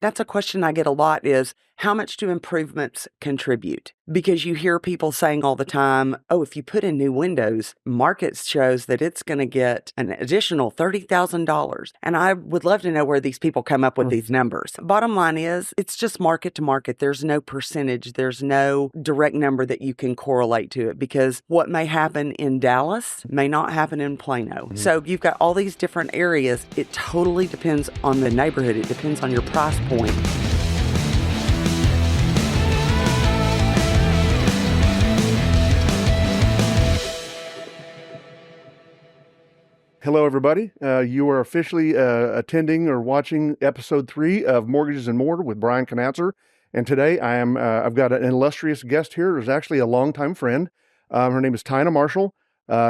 That's a question I get a lot is, how much do improvements contribute? Because you hear people saying all the time, oh, if you put in new windows, market shows that it's going to get an additional $30,000. And I would love to know where these people come up with these numbers. Bottom line is, it's just market to market. There's no percentage. There's no direct number that you can correlate to it, because what may happen in Dallas may not happen in Plano. So you've got all these different areas. It totally depends on the neighborhood. It depends on your price point. Hello, everybody. You are officially attending or watching episode 3 of Mortgages and More with Bryan Knatzer. And today I've got an illustrious guest here who's actually a longtime friend. Her name is Tyna Marshall.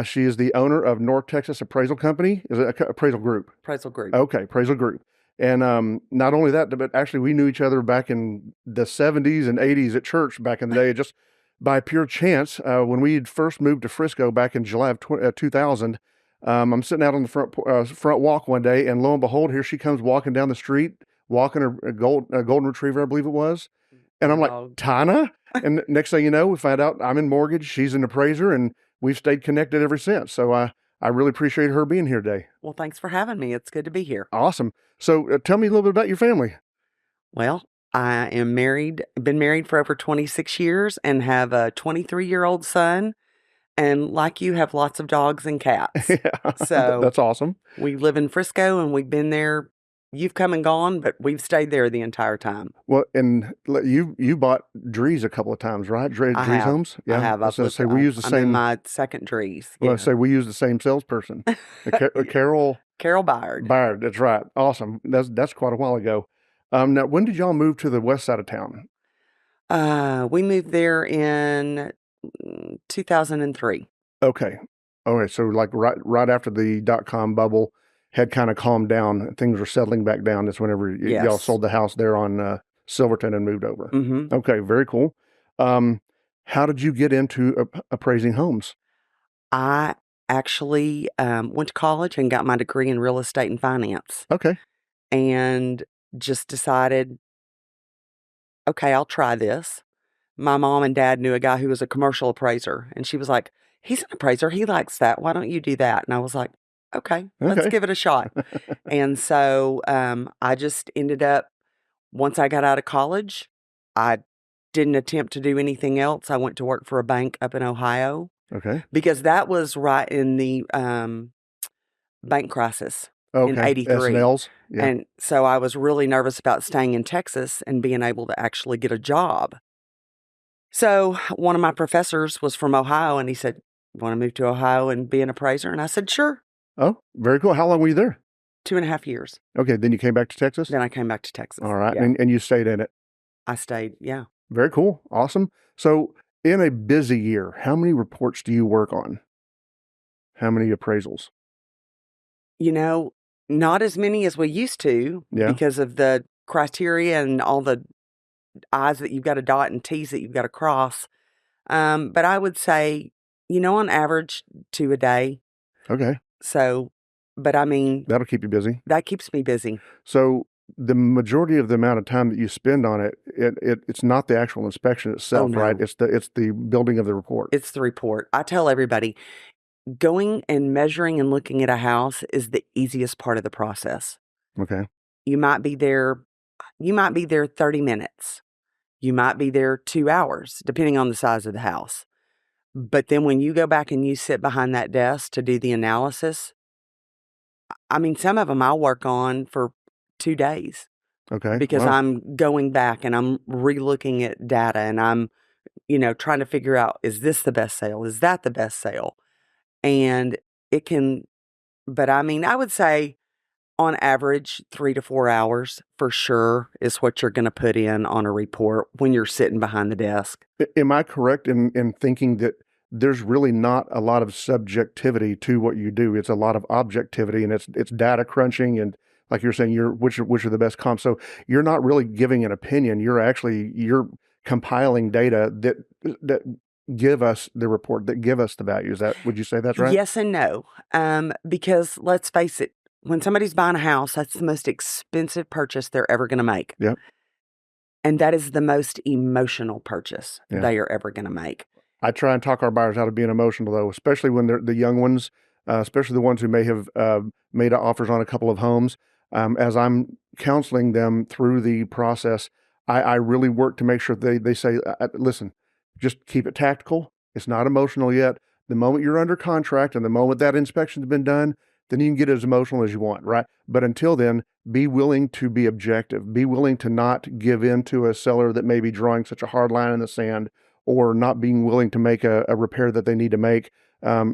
She is the owner of North Texas Appraisal Company. Is it Appraisal Group? Appraisal Group. Okay, Appraisal Group. And not only that, but actually we knew each other back in the 70s and 80s at church back in the day, just by pure chance. When we had first moved to Frisco back in July of 2000, I'm sitting out on the front walk one day, and lo and behold, here she comes walking down the street, walking a golden retriever, I believe it was. And I'm like, Tyna? And next thing you know, we find out I'm in mortgage, she's an appraiser, and we've stayed connected ever since. So I really appreciate her being here today. Well, thanks for having me. It's good to be here. Awesome. So tell me a little bit about your family. Well, I am married, been married for over 26 years and have a 23-year-old son. And like you, have lots of dogs and cats. Yeah, So that's awesome. We live in Frisco, and we've been there. You've come and gone, but we've stayed there the entire time. Well, and you bought Drees a couple of times, right? Drees Homes? Yeah, I have. I was going to say, we use the same. I'm in my second Drees. Well, I say we use the same salesperson. Carol Byard. Byard, that's right. Awesome. That's quite a while ago. Now, when did y'all move to the west side of town? We moved there in 2003. Okay. So like right after the .com bubble had kind of calmed down, things were settling back down. That's whenever y'all sold the house there on Silverton and moved over. Mm-hmm. Okay, very cool. How did you get into appraising homes? I actually went to college and got my degree in real estate and finance. Okay. And just decided, okay, I'll try this. My mom and dad knew a guy who was a commercial appraiser, and she was like, he's an appraiser. He likes that. Why don't you do that? And I was like, okay, let's give it a shot. And so I just ended up, once I got out of college, I didn't attempt to do anything else. I went to work for a bank up in Ohio. Okay. Because that was right in the bank crisis in 83. S&Ls? Yeah. And so I was really nervous about staying in Texas and being able to actually get a job. So one of my professors was from Ohio, and he said, want to move to Ohio and be an appraiser? And I said, sure. Oh, very cool. How long were you there? 2.5 years. Okay, then you came back to Texas? Then I came back to Texas. All right, yeah. and you stayed in it? I stayed, yeah. Very cool. Awesome. So in a busy year, how many reports do you work on? How many appraisals? You know, not as many as we used to because of the criteria and all the I's that you've got to dot and T's that you've got to cross. But I would say, on average, 2 a day. Okay. So, but I mean, that'll keep you busy. That keeps me busy. So the majority of the amount of time that you spend on it's not the actual inspection itself, right? It's the building of the report. It's the report. I tell everybody, going and measuring and looking at a house is the easiest part of the process. Okay. You might be there 30 minutes. You might be there 2 hours, depending on the size of the house. But then when you go back and you sit behind that desk to do the analysis, I mean, some of them I'll work on for 2 days. Okay. Because I'm going back and I'm re-looking at data, and I'm, trying to figure out, is this the best sale? Is that the best sale? And it can, but I mean, I would say on average, 3 to 4 hours for sure is what you're going to put in on a report when you're sitting behind the desk. Am I correct in thinking that there's really not a lot of subjectivity to what you do? It's a lot of objectivity, and it's data crunching, and like you're saying, which are the best comps. So you're not really giving an opinion. You're compiling data that give us the report, that give us the value. Would you say that's right? Yes and no. Because let's face it, when somebody's buying a house, that's the most expensive purchase they're ever going to make. Yep. And that is the most emotional purchase Yeah. they are ever going to make. I try and talk our buyers out of being emotional, though, especially when they're the young ones, especially the ones who may have made offers on a couple of homes. As I'm counseling them through the process, I really work to make sure they say, listen, just keep it tactical. It's not emotional yet. The moment you're under contract and the moment that inspection's been done, then you can get as emotional as you want, right? But until then, be willing to be objective. Be willing to not give in to a seller that may be drawing such a hard line in the sand, or not being willing to make a repair that they need to make.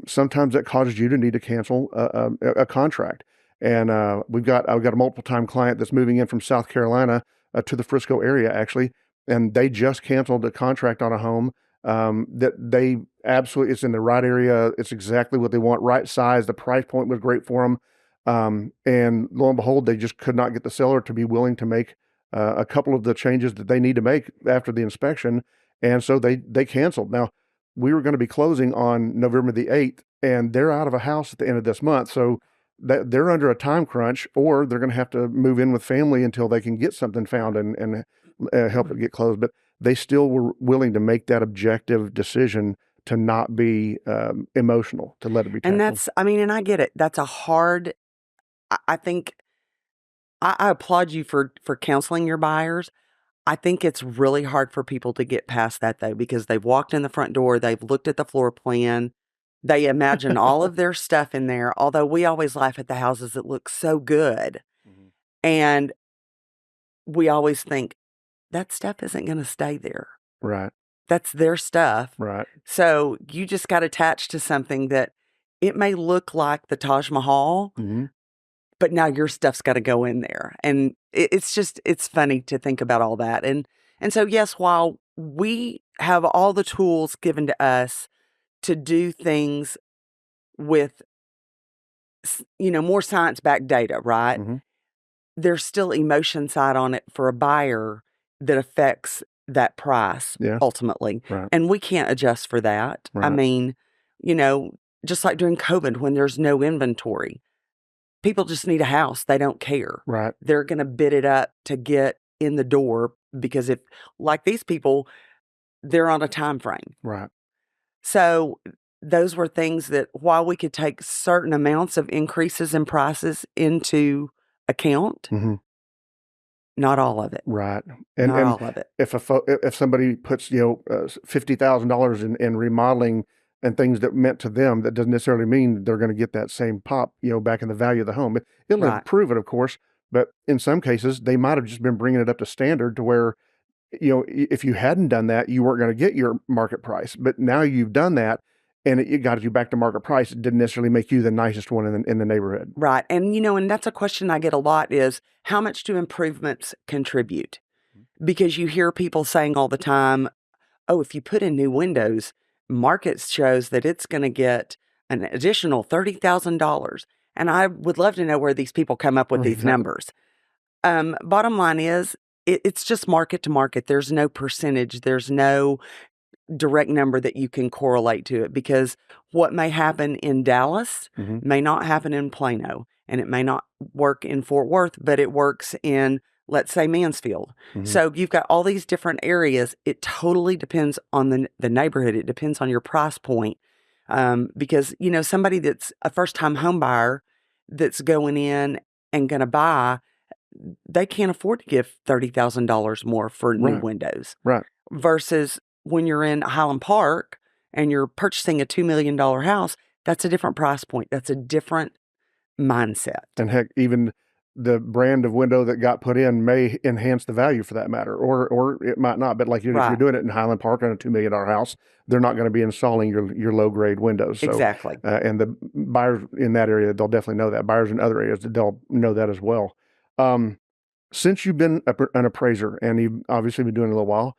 Sometimes that causes you to need to cancel a contract. And I've got a multiple time client that's moving in from South Carolina to the Frisco area, actually, and they just canceled a contract on a home that they absolutely, it's in the right area. It's exactly what they want, right size. The price point was great for them. And lo and behold, they just could not get the seller to be willing to make a couple of the changes that they need to make after the inspection. And so they canceled. Now, we were going to be closing on November the 8th, and they're out of a house at the end of this month. So they're under a time crunch, or they're going to have to move in with family until they can get something found and help it get closed. But they still were willing to make that objective decision to not be emotional, to let it be tactful. And that's, I mean, and I get it. That's a hard, I think, I applaud you for counseling your buyers. I think it's really hard for people to get past that, though, because they've walked in the front door, they've looked at the floor plan, they imagine all of their stuff in there, although we always laugh at the houses that look so good. Mhm. And we always think, that stuff isn't going to stay there. Right, That's their stuff. right. So you just got attached to something that it may look like the Taj Mahal, Mhm. but now your stuff's got to go in there. And it's funny to think about all that. And so, yes, while we have all the tools given to us to do things with, more science-backed data, right? Mhm. There's still emotion side on it for a buyer that affects that price Yeah. ultimately. Right. And we can't adjust for that. I Right. mean, just like during COVID when there's no inventory, people just need a house. They don't care. Right. They're going to bid it up to get in the door because if, like these people, they're on a time frame. Right. So those were things that while we could take certain amounts of increases in prices into account, Mhm. not all of it. Right. Not And all of it. if somebody puts $50,000 in remodeling and things that meant to them, that doesn't necessarily mean they're going to get that same pop back in the value of the home. It'll Right. improve it, of course, but in some cases they might have just been bringing it up to standard to where if you hadn't done that, you weren't going to get your market price. But now you've done that, and it got you back to market price. It didn't necessarily make you the nicest one in the neighborhood. Right. And, and that's a question I get a lot is how much do improvements contribute? Because you hear people saying all the time, oh, if you put in new windows, market shows that it's going to get an additional $30,000. And I would love to know where these people come up with these Exactly. numbers. Bottom line is, it's just market to market. There's no percentage. There's no direct number that you can correlate to it because what may happen in Dallas Mhm. may not happen in Plano, and it may not work in Fort Worth, but it works in, let's say, Mansfield. Mhm. So you've got all these different areas. It totally depends on the neighborhood. It depends on your price point. Because, somebody that's a first-time home buyer that's going in and going to buy, they can't afford to give $30,000 more for new Right. windows. Right. Versus when you're in Highland Park and you're purchasing a $2 million house, that's a different price point. That's a different mindset. And heck, even the brand of window that got put in may enhance the value for that matter, or it might not. But like if you're Right. doing it in Highland Park on a $2 million house, they're not going to be installing your low grade windows. So, Exactly. and the buyers in that area, they'll definitely know that. Buyers in other areas, they'll know that as well. Since you've been an appraiser and you've obviously been doing it a little while,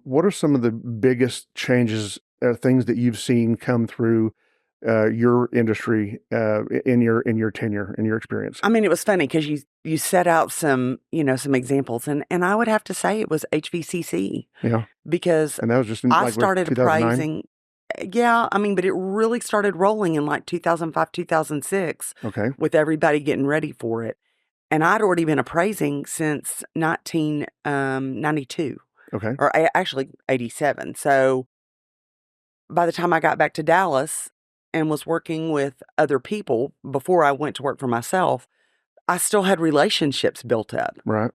what are some of the biggest changes, things that you've seen come through your industry in your tenure, in your experience? I mean, it was funny because you set out some examples, and I would have to say it was HVCC Yeah, because and that was just in I like started 2009. appraising. Yeah, I mean, but it really started rolling in like 2005, 2006 Okay. with everybody getting ready for it. And I'd already been appraising since 1992 Okay. or actually 87. So by the time I got back to Dallas and was working with other people before I went to work for myself, I still had relationships built up. Right.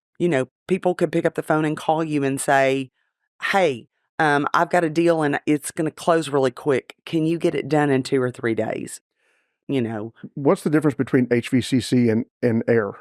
People could pick up the phone and call you and say, hey, I've got a deal and it's going to close really quick. Can you get it done in 2 or 3 days? You know, What's the difference between HVCC and AIR,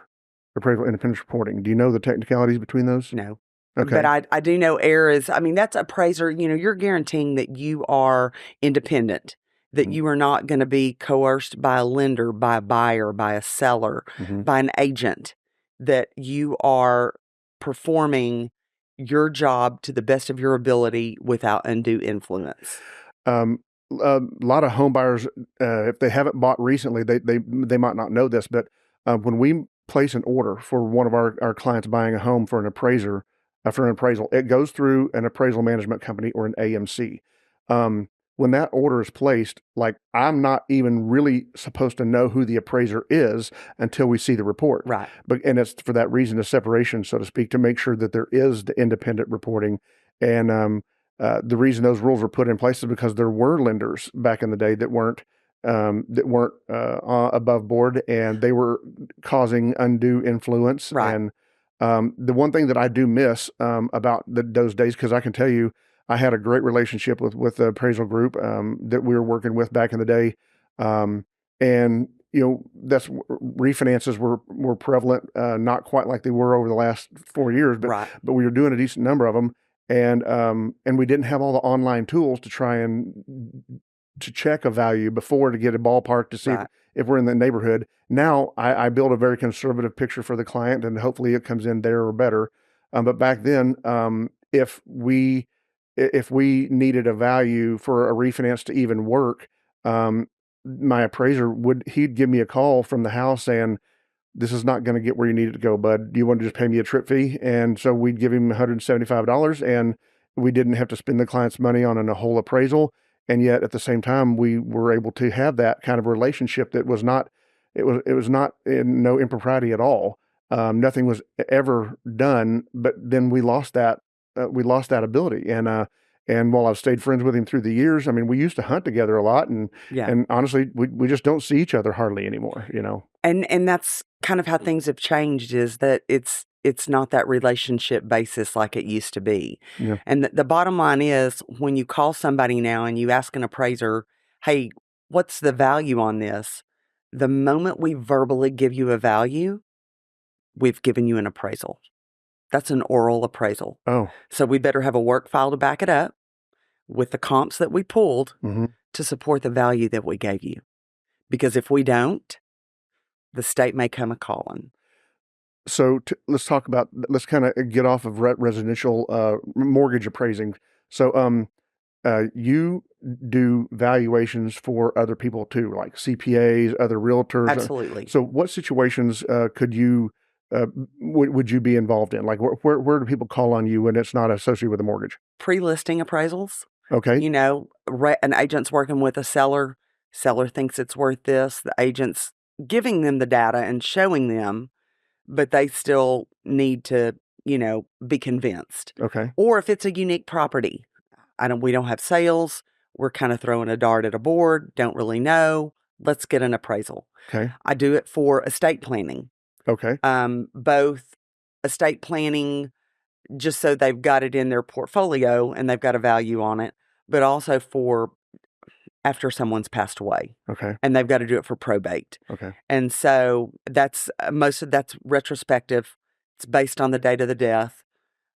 appraisal independence reporting? Do you know the technicalities between those? no. But Okay. I do know AIR is, I mean, that's appraiser, you're guaranteeing that you are independent, that Mm-hmm. you are not going to be coerced by a lender, by a buyer, by a seller, Mm-hmm. by an agent, that you are performing your job to the best of your ability without undue influence. Um, a lot of home buyers, if they haven't bought recently, they might not know this, but when we place an order for one of our clients buying a home for an appraiser, for an appraisal, it goes through an appraisal management company or an AMC. Um, when that order is placed, like I'm not even really supposed to know who the appraiser is until we see the report. Right. And it's for that reason, a separation, so to speak, to make sure that there is the independent reporting. And the reason those rules were put in place is because there were lenders back in the day that weren't above board, and they were causing undue influence. Right. And the one thing that I do miss about those days, because I can tell you, I had a great relationship with the appraisal group that we were working with back in the day, um, and that's refinances were prevalent, not quite like they were over the last 4 years, but Right. we were doing a decent number of them, and we didn't have all the online tools to try and to check a value before to get a ballpark to see Right. if we're in the neighborhood. Now I build a very conservative picture for the client, and hopefully it comes in there or better. But back then, if we needed a value for a refinance to even work, um, my appraiser he'd give me a call from the house saying, this is not going to get where you need it to go, bud. Do you want to just pay me a trip fee? And so we'd give him $175, and we didn't have to spend the client's money on a whole appraisal. And yet at the same time, we were able to have that kind of relationship that was not, it was not in no impropriety at all. Nothing was ever done, but then we lost that ability. And while I've stayed friends with him through the years, I mean, we used to hunt together a lot, and Yeah. and honestly, we just don't see each other hardly anymore. And that's kind of how things have changed, is that it's not that relationship basis like it used to be. Yeah. And the bottom line is, when you call somebody now and you ask an appraiser, hey, what's the value on this? The moment we verbally give you a value, we've given you an appraisal. That's an oral appraisal. Oh. So we better have a work file to back it up with the comps that we pulled Mm-hmm. to support the value that we gave you. Because if we don't, the state may come a calling. So let's kind of get off of residential mortgage appraising. So you do valuations for other people too, like CPAs, other realtors. Absolutely. So what situations could you uh, would you be involved in? Like where do people call on you when it's not associated with a mortgage? Pre-listing appraisals. Okay. An agent's working with a seller. Seller thinks it's worth this. The agent's giving them the data and showing them, but they still need to, be convinced. Okay. Or if it's a unique property, we don't have sales. We're kind of throwing a dart at a board. Don't really know. Let's get an appraisal. Okay. I do it for estate planning. Okay. Both estate planning, just so they've got it in their portfolio and they've got a value on it, but also for after someone's passed away. Okay. And they've got to do it for probate. Okay. And so that's most of that's retrospective. It's based on the date of the death.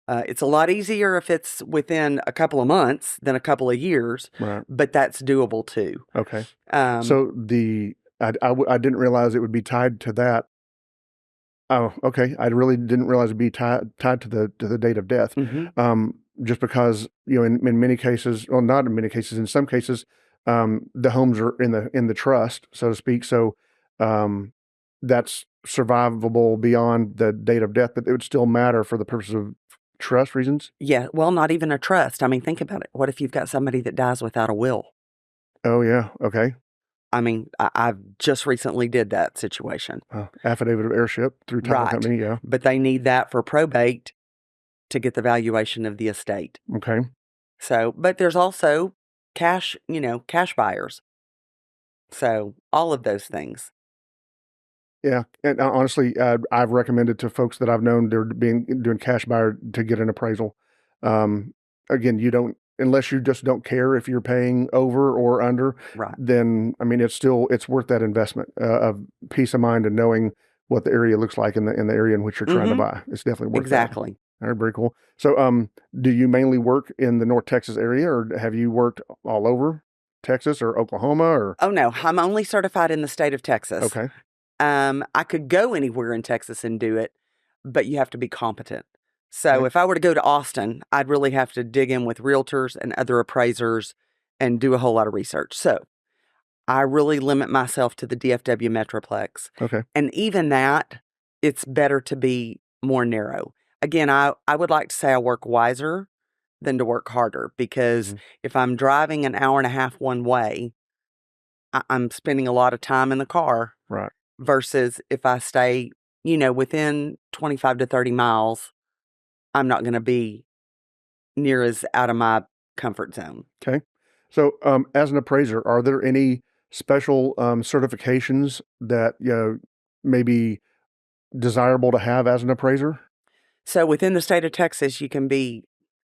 It's a lot easier if it's within a couple of months than a couple of years, Right. but that's doable too. Okay. Um, So I didn't realize it would be tied to that. Oh, okay. I really didn't realize it'd be tied to the date of death. mhm. Just because in many cases, well, not in many cases, in some cases, the homes are in the trust, so to speak. So that's survivable beyond the date of death, but it would still matter for the purpose of trust reasons. Yeah, well, not even a trust. I mean, think about it. What if you've got somebody that dies without a will? Oh, yeah. Okay. I mean, I've just recently did that situation. Affidavit of heirship through title Right. company. Yeah. But they need that for probate to get the valuation of the estate. Okay. So, but there's also cash, cash buyers. So all of those things. Yeah. And honestly, I've recommended to folks that I've known they're doing cash buyer to get an appraisal. Again, you don't, unless you just don't care if you're paying over or under, Right. then I mean, it's worth that investment of peace of mind and knowing what the area looks like in the area in which you're trying to buy. It's definitely worth that. Exactly. All right, very cool. So, do you mainly work in the North Texas area, or have you worked all over Texas or Oklahoma, or? Oh no, I'm only certified in the state of Texas. Okay. I could go anywhere in Texas and do it, but you have to be competent. So Okay. if I were to go to Austin, I'd really have to dig in with realtors and other appraisers and do a whole lot of research. So I really limit myself to the DFW Metroplex. Okay. And even that, it's better to be more narrow. Again, I would like to say I work wiser than to work harder, because if I'm driving an hour and a half one way, I'm spending a lot of time in the car. Right. Versus if I stay, within 25 to 30 miles, I'm not going to be near as out of my comfort zone. Okay. So, as an appraiser, are there any special certifications that may be desirable to have as an appraiser? So within the state of Texas, you can be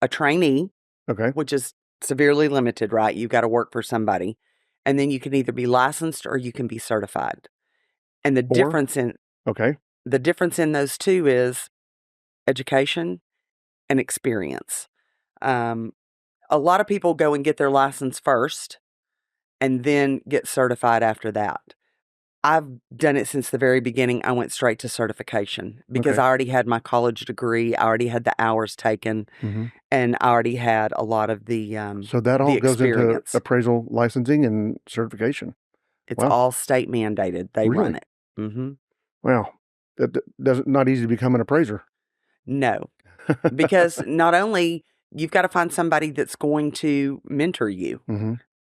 a trainee, Okay. which is severely limited, right? You've got to work for somebody. And then you can either be licensed or you can be certified. And the Or difference in those two is education and experience. A lot of people go and get their license first and then get certified after that. I've done it since the very beginning. I went straight to certification because I already had my college degree. I already had the hours taken, and I already had a lot of the So that all goes into experience. appraisal licensing and certification. It's Wow. all state mandated. They run Really? it. Wow. That doesn't not easy to become an appraiser. No, because not only you've got to find somebody that's going to mentor you,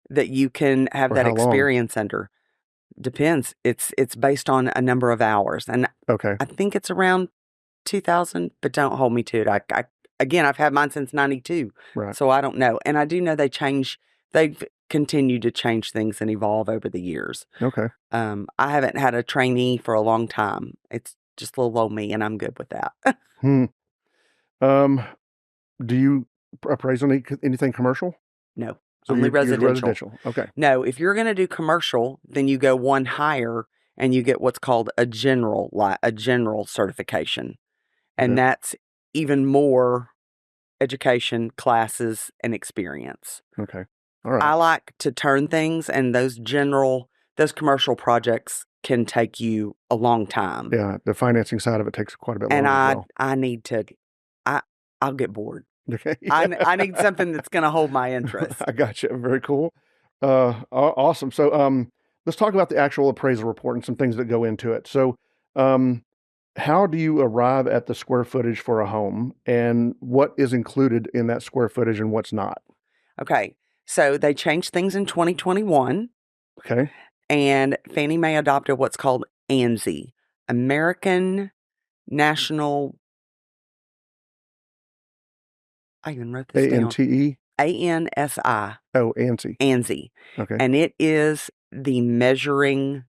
that you can have For that how long? experience under. Depends. It's based on a number of hours, and Okay. I think it's around 2,000, but don't hold me to it. Again, I've had mine since 92, Right. so I don't know. And I do know they've continued to change things and evolve over the years. Okay. I haven't had a trainee for a long time. It's just little old me, and I'm good with that. Do you appraise on anything commercial? No, So only you're residential. Okay. No, if you're going to do commercial, then you go one higher and you get what's called a general certification. And Okay. that's even more education, classes, and experience. Okay. All right. I like to turn things, and those commercial projects can take you a long time. Yeah, the financing side of it takes quite a bit And longer as well. I need to, I'll get bored. Okay. I need something that's going to hold my interest. I got you. Very cool. Awesome. So, let's talk about the actual appraisal report and some things that go into it. So, how do you arrive at the square footage for a home, and what is included in that square footage and what's not? Okay. So they changed things in 2021. Okay. And Fannie Mae adopted what's called ANSI, American National. I even wrote this down. ANTE? ANSI. Oh, ANSI. ANSI. Okay. And it is the measuring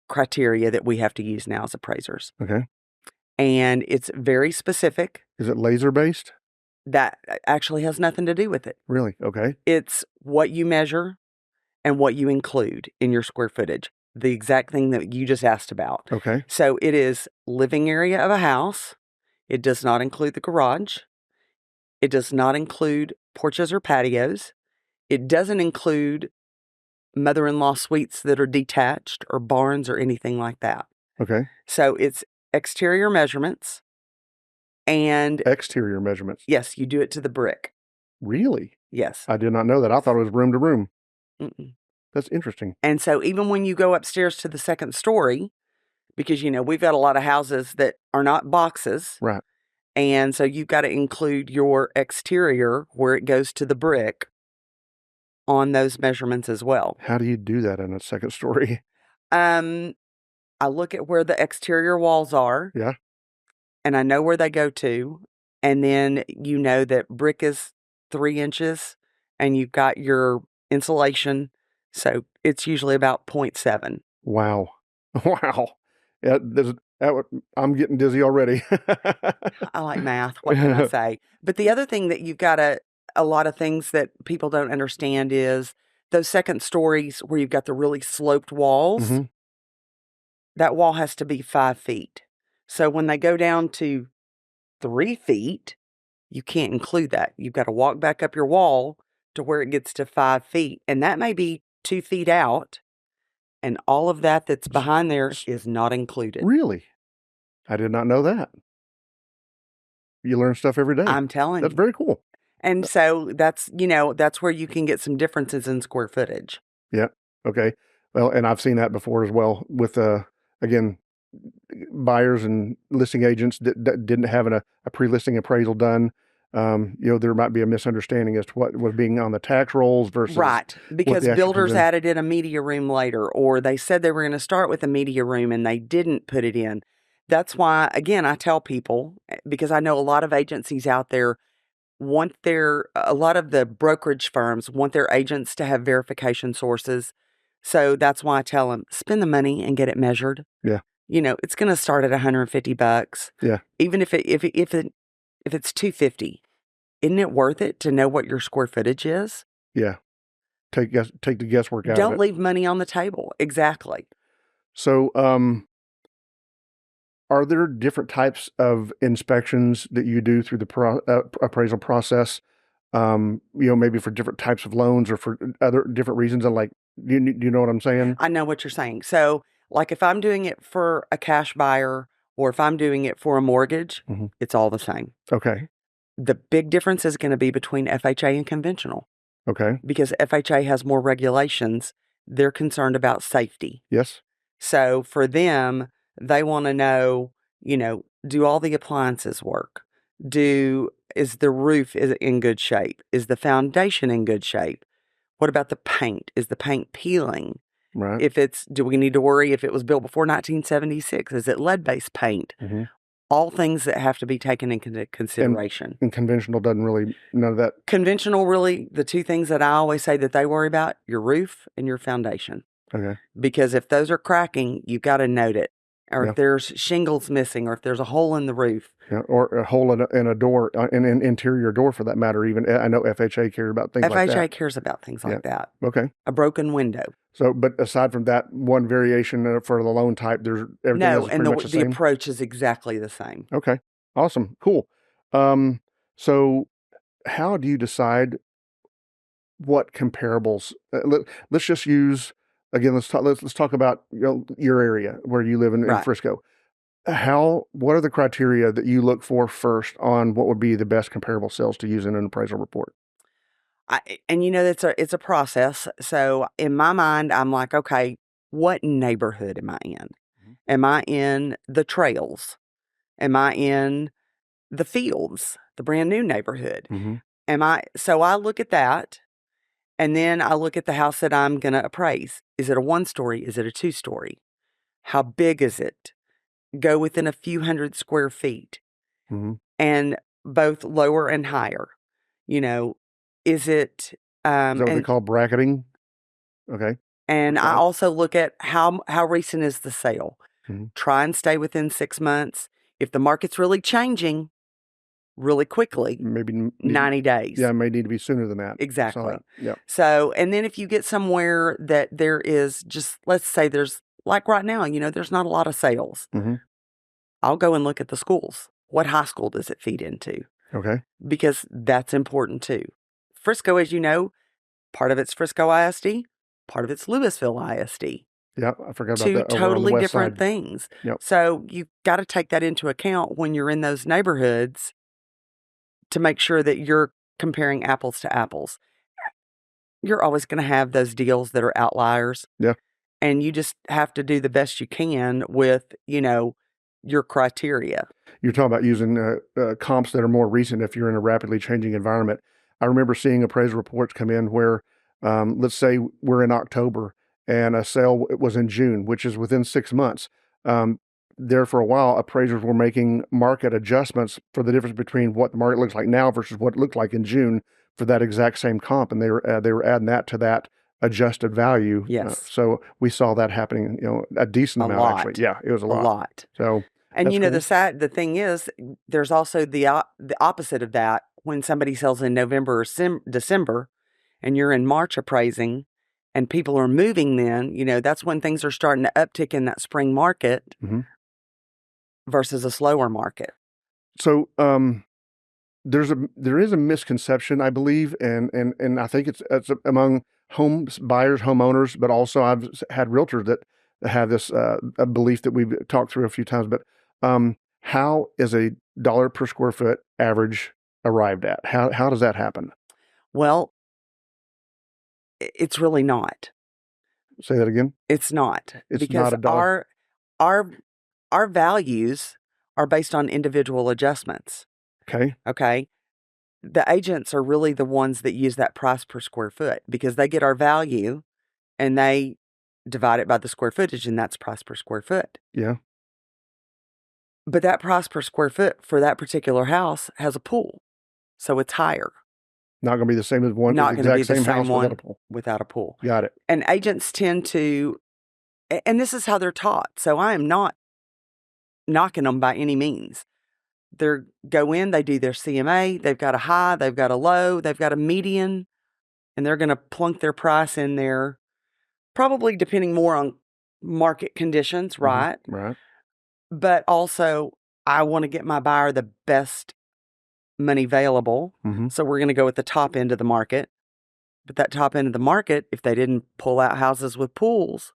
criteria that we have to use now as appraisers. Okay. And it's very specific. Is it laser based? That actually has nothing to do with it. Really? Okay. It's what you measure and what you include in your square footage. The exact thing that you just asked about. Okay. So it is living area of a house. It does not include the garage. It does not include porches or patios. It doesn't include mother-in-law suites that are detached or barns or anything like that. Okay. So it's exterior measurements and Exterior measurements. yes, you do it to the brick. Really? Yes. I did not know that. I thought it was room to room. Mm-mm. That's interesting. And so even when you go upstairs to the second story, because, we've got a lot of houses that are not boxes. Right. And so you've got to include your exterior where it goes to the brick on those measurements as well. How do you do that in a second story? I look at where the exterior walls are. Yeah. And I know where they go to. And then you know that brick is 3 inches and you've got your insulation. So it's usually about 0.7. Wow. Wow. Yeah, I'm getting dizzy already. I like math. What can I say? But the other thing that you've got a lot of things that people don't understand is those second stories where you've got the really sloped walls, Mhm. that wall has to be 5 feet. So when they go down to 3 feet, you can't include that. You've got to walk back up your wall to where it gets to 5 feet. And that may be 2 feet out. And all of that that's behind there is not included. Really? I did not know that. You learn stuff every day. I'm telling That's you. very cool. And so that's where you can get some differences in square footage. Yeah. Okay. Well, and I've seen that before as well with, again, buyers and listing agents that didn't have a pre-listing appraisal done. There might be a misunderstanding as to what was being on the tax rolls versus Right. what Because the actual comes builders in. added in a media room later, or they said they were going to start with a media room and they didn't put it in. That's why, again, I tell people, because I know a lot of agencies out there a lot of the brokerage firms want their agents to have verification sources. So that's why I tell them, spend the money and get it measured. Yeah. It's going to start at $150. Yeah. Even if it's $250, isn't it worth it to know what your square footage is? Yeah. Take the guesswork out of Don't it. leave money on the table. Exactly. So, are there different types of inspections that you do through the appraisal process? Maybe for different types of loans or for other different reasons. And like, do you know what I'm saying? I know what you're saying. So, like if I'm doing it for a cash buyer or if I'm doing it for a mortgage, Mhm. it's all the same. Okay. The big difference is going to be between FHA and conventional Okay. because FHA has more regulations. They're concerned about safety. Yes. So for them, they want to know, do all the appliances work? Is the roof is in good shape? Is the foundation in good shape? What about the paint? Is the paint peeling? Right. Do we need to worry if it was built before 1976? Is it lead-based paint? Mhm. All things that have to be taken into consideration. And conventional doesn't really, none of that. Conventional, really, the two things that I always say that they worry about, your roof and your foundation. Okay. Because if those are cracking, you've got to note it. Or Yeah. if there's shingles missing, or if there's a hole in the roof. Yeah. Or a hole in a door, in an interior door for that matter. Even I know FHA cares about things like that. FHA cares about things like that. Okay. A broken window. So, but aside from that one variation for the loan type, there's everything else No, is and pretty much the the same. approach is exactly the same. Okay. Awesome. Cool. So how do you decide what comparables? Let's just use again. Let's talk about your area where you live in Right. Frisco. What are the criteria that you look for first on what would be the best comparable sales to use in an appraisal report? It's a process. So in my mind, I'm like, okay, what neighborhood am I in? Mhm. Am I in the trails? Am I in the fields, the brand new neighborhood? Mhm. So I look at that and then I look at the house that I'm going to appraise. Is it a 1-story? Is it a 2-story? How big is it? Go within a few hundred square feet Mhm. and both lower and higher. Is it, Is that what they and call bracketing? Okay. And What's I that? also look at how recent is the sale. Mhm. Try and stay within 6 months. If the market's really changing really quickly, Maybe 90 days. Yeah, it may need to be sooner than that. I saw Exactly. that. Yeah. So, and then if you get somewhere that there is just, let's say there's, like right now, there's not a lot of sales. Mhm. I'll go and look at the schools. What high school does it feed into? Okay. Because that's important too. Frisco, as you know, part of it's Frisco ISD, part of it's Louisville ISD. Yeah, I forgot about Two that over on the totally west different side. things. Yep. So you've got to take that into account when you're in those neighborhoods to make sure that you're comparing apples to apples. You're always going to have those deals that are outliers. Yeah. And you just have to do the best you can with, your criteria. You're talking about using comps that are more recent if you're in a rapidly changing environment. I remember seeing appraisal reports come in where Let's say we're in October and a sale was in June, which is within 6 months. There for a while, appraisers were making market adjustments for the difference between what the market looks like now versus what it looked like in June for that exact same comp, and they were adding that to that adjusted value. Yes. So we saw that happening, a decent A amount lot. actually. Yeah, it was a A lot. lot. So And that's cool. the thing is, there's also the opposite of that. When somebody sells in November or December, and you're in March appraising, and people are moving, then that's when things are starting to uptick in that spring market versus a slower market. So there is a misconception, I believe, and I think it's among home buyers, homeowners, but also I've had realtors that have this a belief that we've talked through a few times. But how is a dollar per square foot average arrived at? How does that happen? Well, it's really not. Say that again. It's not. It's because not a dollar. our values are based on individual adjustments. Okay. Okay. The agents are really the ones that use that price per square foot because they get our value and they divide it by the square footage, and that's price per square foot. Yeah. But that price per square foot for that particular house has a pool, so it's higher. Not going to be the same as one. Not going to be the same same house one without a pool. without a pool. Got it. And agents tend to, and this is how they're taught. So I am not knocking them by any means. They go in, they do their CMA, they've got a high, they've got a low, they've got a median, and they're going to plunk their price in there, probably depending more on market conditions, right? Right. But also, I want to get my buyer the best money available. So we're going to go at the top end of the market. But that top end of the market, if they didn't pull out houses with pools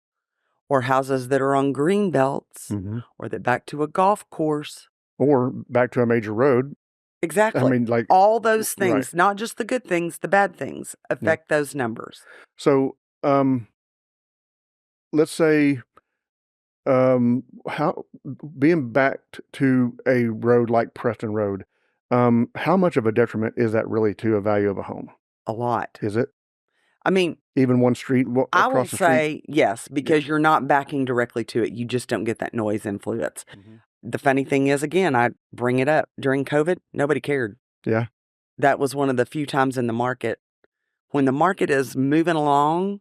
or houses that are on green belts or that back to a golf course, or back to a major road. exactly. I mean, like all those things, right. not just the good things, the bad things affect those numbers. So, let's say, how being backed to a road like Preston Road, how much of a detriment is that really to a value of a home? A lot. Is it? I mean, even one street I across will the street? say yes, because you're not backing directly to it. You just don't get that noise influence. The funny thing is, again, I bring it up during COVID, nobody cared. Yeah. That was one of the few times in the market when the market is moving along,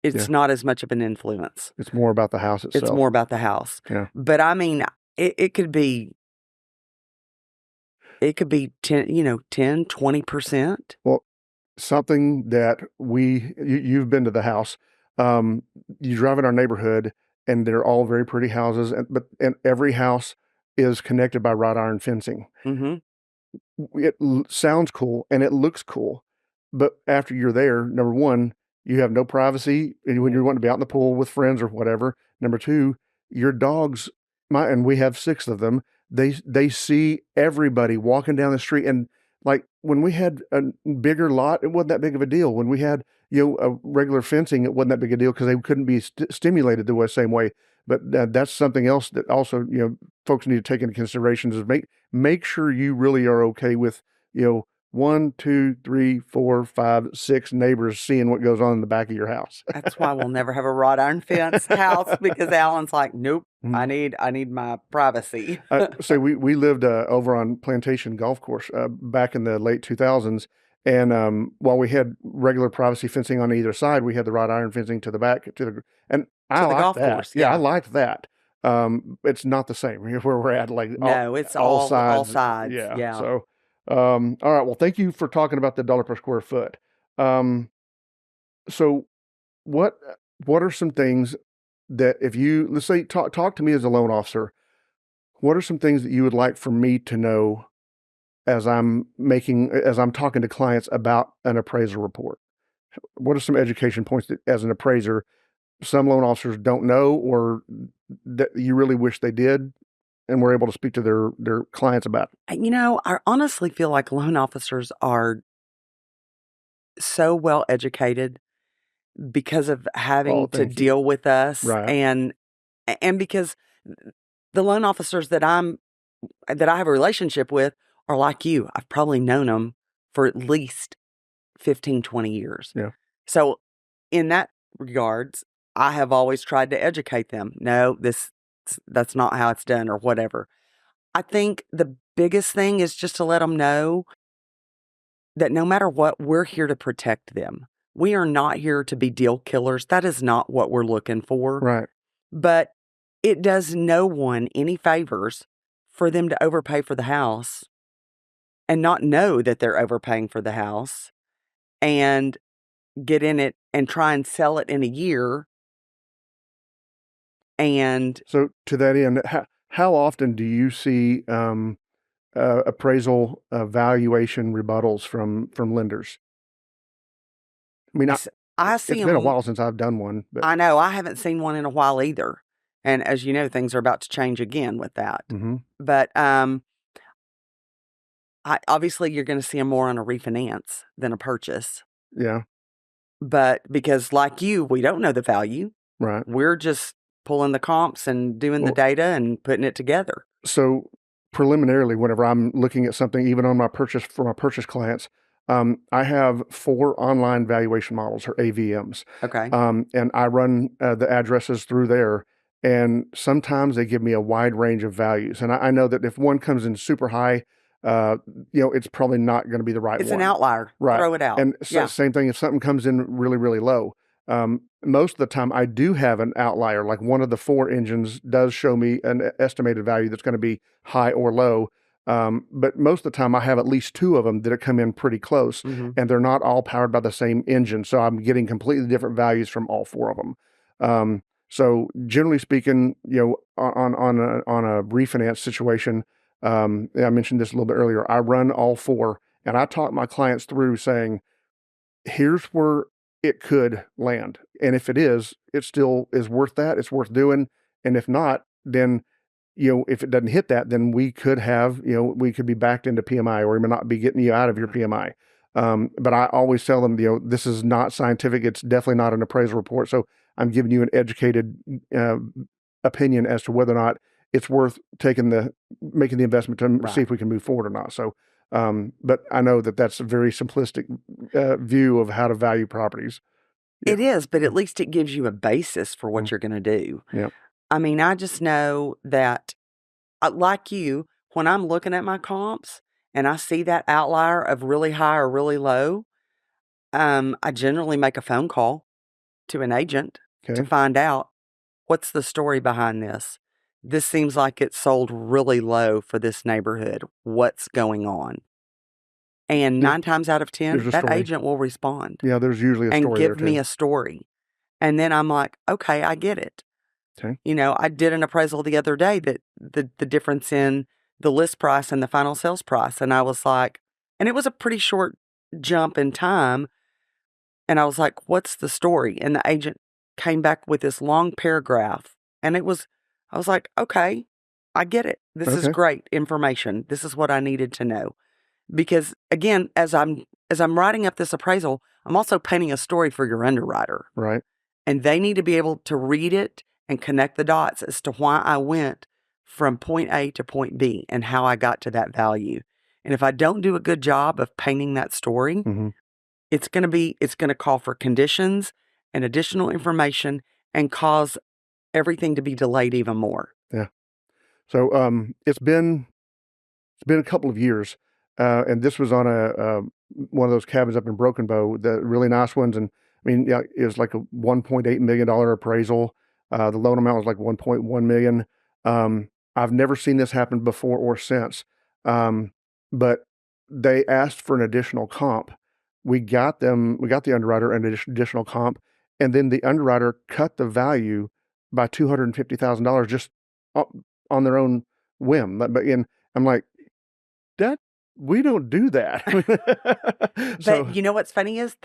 it's not as much of an influence. It's more about the house itself. It's more about the house. Yeah. But I mean, it could be 10, 20%. Well, something that you've been to the house. You drive in our neighborhood, and they're all very pretty houses, and every house is connected by wrought iron fencing. It sounds cool and it looks cool, but after you're there, number one, you have no privacy when you're wanting to be out in the pool with friends or whatever. Number two, your dogs, and we have 6 of them. They see everybody walking down the street, and like when we had a bigger lot, it wasn't that big of a deal. When we had a regular fencing, it wasn't that big a deal because they couldn't be stimulated the same way. But that's something else that also folks need to take into consideration is make sure you really are okay with 1, 2, 3, 4, 5, 6 neighbors seeing what goes on in the back of your house. That's why we'll never have a wrought iron fence house, because Alan's like, nope, I need my privacy. So we lived over on Plantation Golf Course back in the late 2000s. And while we had regular privacy fencing on either side, we had the wrought iron fencing to the back and I liked golf that. course. Yeah, I liked that. It's not the same where we're at. Like no, it's all sides. All sides. Yeah. So, all right. Well, thank you for talking about the dollar per square foot. So, what are some things that if you let's say talk to me as a loan officer, what are some things that you would like for me to know as I'm talking to clients about an appraisal report? What are some education points that, as an appraiser, some loan officers don't know, or that you really wish they did and were able to speak to their clients about? I honestly feel like loan officers are so well educated because of having to deal with us, right. and because the loan officers that I have a relationship with are like you. I've probably known them for at least 15, 20 years. Yeah. So in that regards, I have always tried to educate them. No, that's not how it's done or whatever. I think the biggest thing is just to let them know that no matter what, we're here to protect them. We are not here to be deal killers. That is not what we're looking for. Right. But it does no one any favors for them to overpay for the house and not know that they're overpaying for the house and get in it and try and sell it in a year. And So to that end, how often do you see appraisal valuation rebuttals from lenders? I mean, I see it's been a them. while since I've done one, but I know I haven't seen one in a while either. And as you know, things are about to change again with that. mm-hmm. But obviously you're going to see them more on a refinance than a purchase. Yeah. But because like you, we don't know the value. Right. We're just pulling the comps and doing the Well, data and putting it together. so preliminarily, whenever I'm looking at something, even on my purchase for my purchase clients, I have 4 online valuation models or AVMs, Okay. and I run the addresses through there. And sometimes they give me a wide range of values, and I know that if one comes in super high, it's probably not going to be the right It's one. an outlier. Right. Throw it out. And Yeah. same thing if something comes in really, really low. Most of the time, I do have an outlier. Like one of the 4 engines does show me an estimated value that's going to be high or low. But most of the time, I have at least 2 of them that come in pretty close, Mm-hmm. and they're not all powered by the same engine. So I'm getting completely different values from all 4 of them. So generally speaking, on a refinance situation, I mentioned this a little bit earlier. I run all 4, and I talk my clients through saying, here's where it could land. And if it is, it still is worth that. It's worth doing. And if not, then, if it doesn't hit that, then we could we could be backed into PMI, or we may not be getting you out of your PMI. But I always tell them, this is not scientific. It's definitely not an appraisal report. So I'm giving you an educated opinion as to whether or not it's worth making the investment to see if we can move forward or not. So, but I know that that's a very simplistic view of how to value properties. Yeah. It is, but at least it gives you a basis for what you're going to do. Yeah. I mean, I just know that, like you, when I'm looking at my comps and I see that outlier of really high or really low, I generally make a phone call to an agent to Okay. find out what's the story behind this. This seems like it's sold really low for this neighborhood. What's going on? And 9 times out of 10, There's a that story. agent will respond Yeah, there's usually a and story there give me too. a story. And then I'm like, okay, I get it. Okay. I did an appraisal the other day that the difference in the list price and the final sales price. And I was like, and it was a pretty short jump in time. And I was like, what's the story? And the agent came back with this long paragraph. And I was like, okay, I get it. This is Okay. great information. This is what I needed to know. Because again, as I'm writing up this appraisal, I'm also painting a story for your underwriter. Right. And they need to be able to read it and connect the dots as to why I went from point A to point B and how I got to that value. And if I don't do a good job of painting that story, Mm-hmm. it's going to call for conditions and additional information and cause everything to be delayed even more. Yeah. So it's been a couple of years, and this was on a one of those cabins up in Broken Bow, the really nice ones. And I mean, yeah, it was like a $1.8 million appraisal. The loan amount was like 1.1 million. I've never seen this happen before or since. But they asked for an additional comp. We got the underwriter an additional comp, and then the underwriter cut the value by $250,000 just on their own whim. But I'm like, that we don't do that. So But you know what's funny is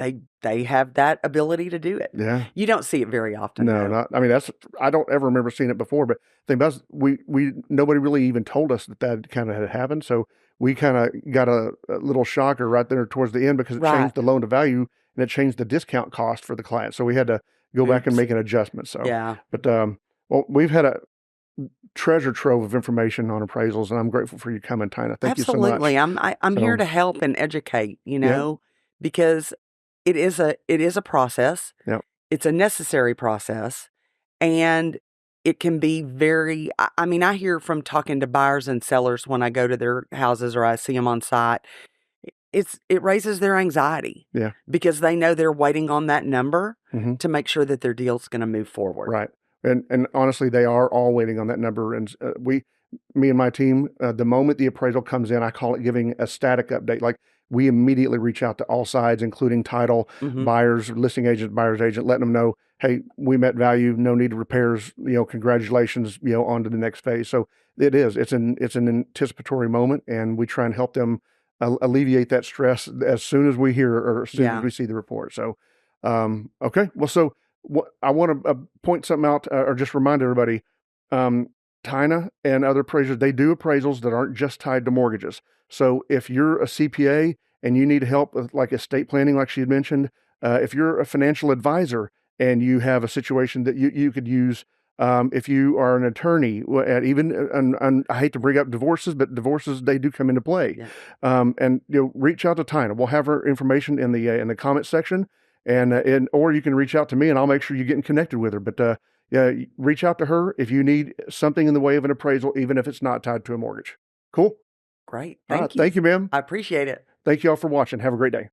they have that ability to do it. yeah, You don't see it very often. no, though. not. I mean, I don't ever remember seeing it before. But the thing about it, we nobody really even told us that kind of had happened. So we kind of got a little shocker right there towards the end because it Right. changed the loan to value and it changed the discount cost for the client. So we had to go back and Oops. make an adjustment. So Yeah. but well, we've had a treasure trove of information on appraisals, and I'm grateful for you coming, Tyna. Thank you so much. Absolutely. I'm here So, to help and educate, yeah, because it is a process. Yep. It's a necessary process, and it can be very. I mean, I hear from talking to buyers and sellers when I go to their houses or I see them on site. It raises their anxiety Yeah. because they know they're waiting on that number Hmm. to make sure that their deal's going to move forward. Right. And honestly, they are all waiting on that number. And me and my team, the moment the appraisal comes in, I call it giving a static update. Like we immediately reach out to all sides, including title, Hmm. buyers, listing agent, buyer's agent, letting them know, hey, we met value, no need to repairs, congratulations, on to the next phase. So it's an anticipatory moment, and we try and help them alleviate that stress as soon as we hear or as soon as Yeah. we see the report. So, okay. Well, so I want to point something out or just remind everybody, um, Tyna and other appraisers, they do appraisals that aren't just tied to mortgages. So if you're a CPA and you need help with like estate planning, like she had mentioned, if you're a financial advisor and you have a situation that you could use, if you are an attorney, and I hate to bring up divorces, but divorces, they do come into play. Yeah. And reach out to Tyna. We'll have her information in the comment section. Or you can reach out to me and I'll make sure you're getting connected with her. But yeah, reach out to her if you need something in the way of an appraisal, even if it's not tied to a mortgage. Cool. Great. All right. Thank you. Thank you, ma'am. I appreciate it. Thank you all for watching. Have a great day.